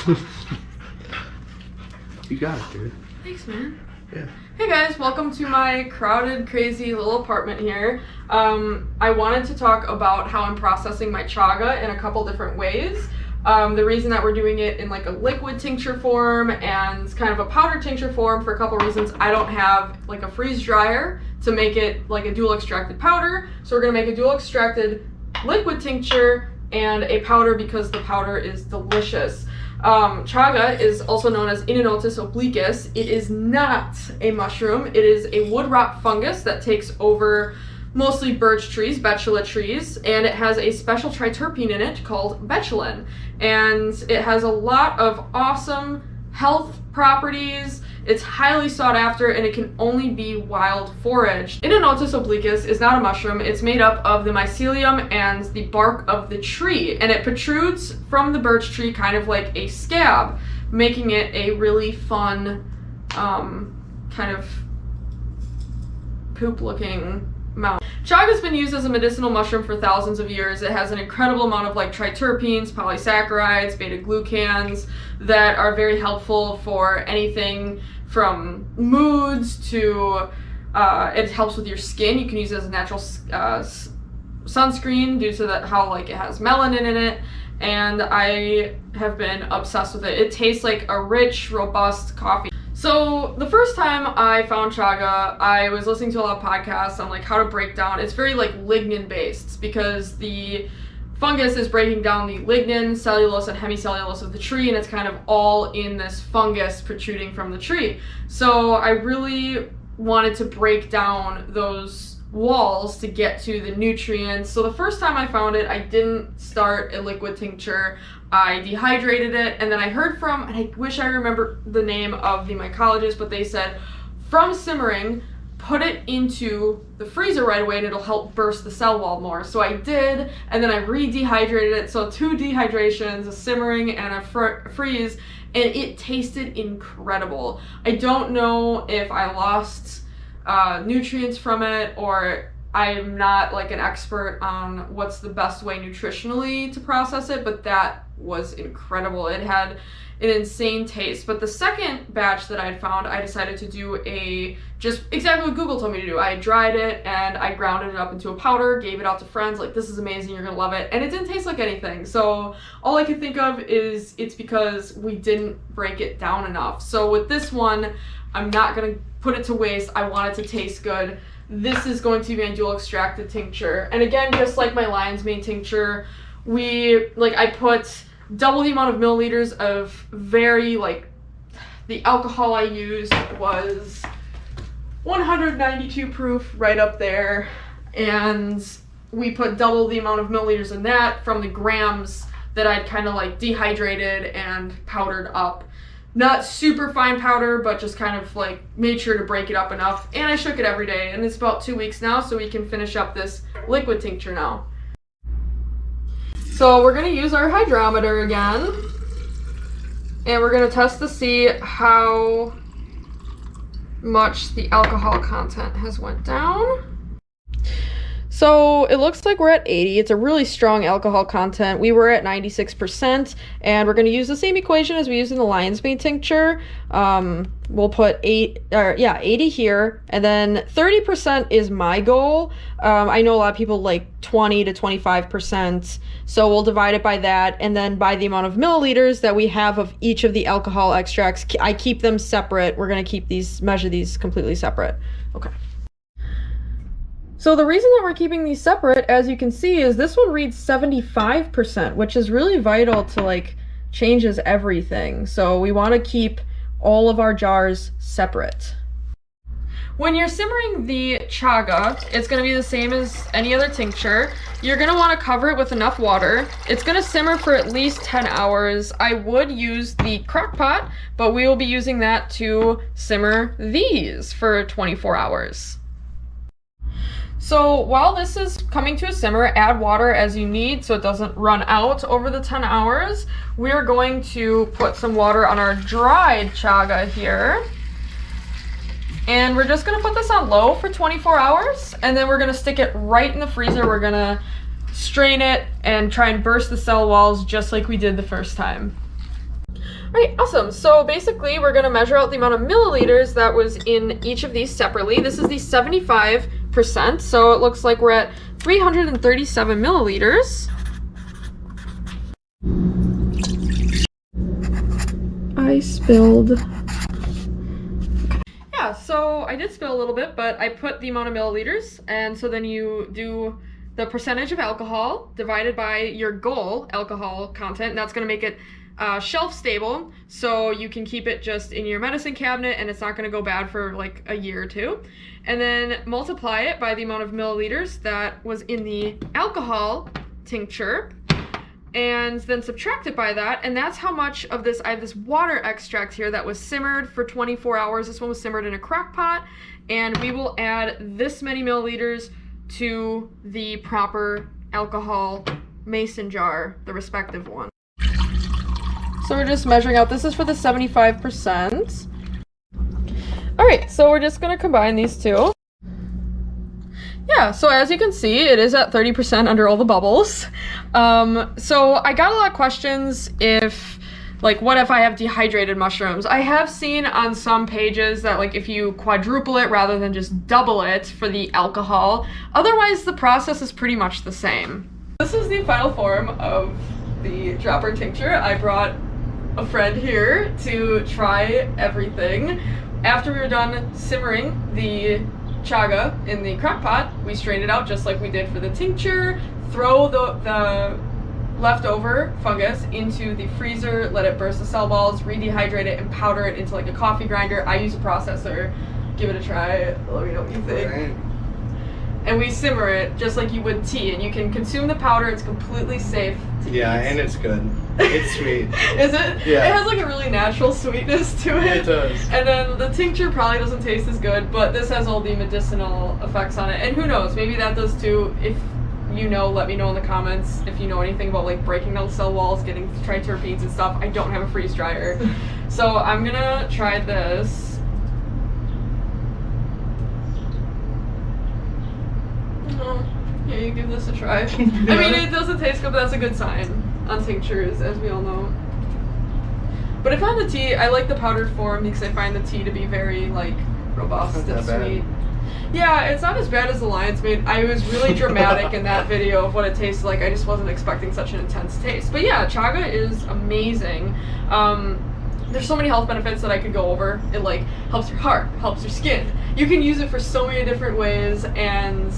You got it, dude. Thanks, man. Yeah. Hey guys, welcome to my crowded, crazy little apartment here. I wanted to talk about how I'm processing my chaga in a couple different ways. The reason that we're doing it in like a liquid tincture form and kind of a powder tincture form for a couple reasons. I don't have like a freeze dryer to make it like a dual extracted powder. So we're gonna make a dual extracted liquid tincture and a powder because the powder is delicious. Chaga is also known as Inonotus obliquus. It is not a mushroom. It is a wood rot fungus that takes over mostly birch trees, betula trees, and it has a special triterpene in it called betulin. And it has a lot of awesome health properties. It's highly sought after and it can only be wild foraged. Inonotus obliquus is not a mushroom. It's made up of the mycelium and the bark of the tree, and it protrudes from the birch tree kind of like a scab, making it a really fun kind of poop looking mound. Chaga's been used as a medicinal mushroom for thousands of years. It has an incredible amount of like triterpenes, polysaccharides, beta-glucans that are very helpful for anything from moods to it helps with your skin. You can use it as a natural sunscreen due to how like it has melanin in it, and I have been obsessed with it. It tastes like a rich, robust coffee. So the first time I found chaga, I was listening to a lot of podcasts on like how to break down. It's very like lignin based because the fungus is breaking down the lignin, cellulose, and hemicellulose of the tree, and it's kind of all in this fungus protruding from the tree. So I really wanted to break down those walls to get to the nutrients. So the first time I found it, I didn't start a liquid tincture. I dehydrated it, and then I heard from, and I wish I remember the name of the mycologist, but they said from simmering, put it into the freezer right away and it'll help burst the cell wall more. So I did, and then I re-dehydrated it. So 2 dehydrations, a simmering and a freeze, and it tasted incredible. I don't know if I lost nutrients from it, or I'm not like an expert on what's the best way nutritionally to process it, but that was incredible. It had an insane taste. But the second batch that I found, I decided to do just exactly what Google told me to do. I dried it and I grounded it up into a powder, gave it out to friends, like, this is amazing, you're gonna love it. And it didn't taste like anything. So all I could think of is it's because we didn't break it down enough. So with this one, I'm not gonna put it to waste. I want it to taste good. This is going to be a dual extracted tincture. And again, just like my lion's mane tincture, I put double the amount of milliliters of the alcohol I used was 192 proof, right up there. And we put double the amount of milliliters in that from the grams that I'd kind of like dehydrated and powdered up. Not super fine powder, but just kind of like made sure to break it up enough. And I shook it every day, and it's about 2 weeks now, so we can finish up this liquid tincture now. So we're gonna use our hydrometer again, and we're gonna test to see how much the alcohol content has went down. So it looks like we're at 80. It's a really strong alcohol content. We were at 96%, and we're going to use the same equation as we used in the lion's mane tincture. We'll put 80 here, and then 30% is my goal. I know a lot of people like 20 to 25%, so we'll divide it by that, and then by the amount of milliliters that we have of each of the alcohol extracts. I keep them separate. We're going to measure these completely separate. Okay. So the reason that we're keeping these separate, as you can see, is this one reads 75%, which is really vital to like changes everything. So we want to keep all of our jars separate. When you're simmering the chaga, it's going to be the same as any other tincture. You're going to want to cover it with enough water. It's going to simmer for at least 10 hours. I would use the crock pot, but we will be using that to simmer these for 24 hours. So while this is coming to a simmer, add water as you need so it doesn't run out over the 10 hours. We're going to put some water on our dried chaga here. And we're just going to put this on low for 24 hours, and then we're going to stick it right in the freezer. We're going to strain it and try and burst the cell walls just like we did the first time. Alright, awesome. So basically we're going to measure out the amount of milliliters that was in each of these separately. This is the 75%, so it looks like we're at 337 milliliters. I spilled. Yeah, so I did spill a little bit, but I put the amount of milliliters, and so then you do the percentage of alcohol divided by your goal alcohol content, and that's going to make it shelf stable, so you can keep it just in your medicine cabinet and it's not going to go bad for like a year or two. And then multiply it by the amount of milliliters that was in the alcohol tincture, and then subtract it by that, and that's how much of this. I have this water extract here that was simmered for 24 hours. This one was simmered in a crock pot, and we will add this many milliliters to the proper alcohol mason jar, the respective one. So we're just measuring out. This is for the 75%. All right, so we're just gonna combine these two. Yeah, so as you can see, it is at 30% under all the bubbles. So I got a lot of questions if, like, what if I have dehydrated mushrooms? I have seen on some pages that, like, if you quadruple it rather than just double it for the alcohol, otherwise the process is pretty much the same. This is the final form of the dropper tincture. I brought a friend here to try everything. After we were done simmering the chaga in the crock pot, we strained it out just like we did for the tincture, throw the leftover fungus into the freezer, let it burst the cell walls, redehydrate it, and powder it into like a coffee grinder. I use a processor. Give it a try. Let me know what you think. Right. And we simmer it just like you would tea, and you can consume the powder. It's completely safe to eat. And it's good. It's sweet. Is it? Yeah. It has like a really natural sweetness to it. It does. And then the tincture probably doesn't taste as good, but this has all the medicinal effects on it. And who knows, maybe that does too. If you know, let me know in the comments if you know anything about like breaking down cell walls, getting triterpenes and stuff. I don't have a freeze dryer. So I'm gonna try this. Yeah, you give this a try. I mean, it doesn't taste good, but that's a good sign on tinctures, as we all know. But I find the tea, I like the powdered form because I find the tea to be very, like, robust and sweet. Yeah, it's not as bad as the lion's mane. I was really dramatic in that video of what it tasted like. I just wasn't expecting such an intense taste. But yeah, chaga is amazing. There's so many health benefits that I could go over. It, like, helps your heart, helps your skin. You can use it for so many different ways, and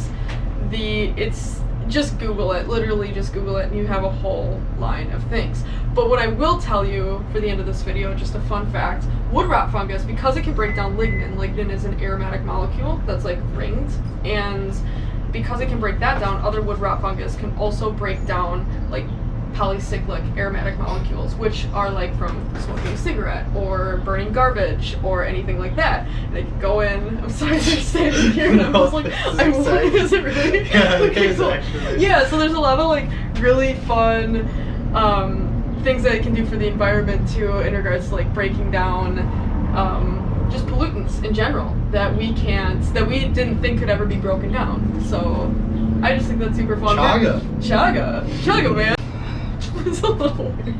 it's just Google it, literally just Google it, and you have a whole line of things. But what I will tell you for the end of this video, just a fun fact, wood rot fungus, because it can break down lignin is an aromatic molecule that's like ringed, and because it can break that down, other wood rot fungus can also break down like polycyclic aromatic molecules, which are like from smoking a cigarette or burning garbage or anything like that. And they can go in. I'm sorry they're standing here, and I was like, is it really? Yeah, okay, cool. Yeah, so there's a lot of like really fun things that it can do for the environment too, in regards to like breaking down just pollutants in general that we didn't think could ever be broken down. So I just think that's super fun. Chaga, man. It's a little weird.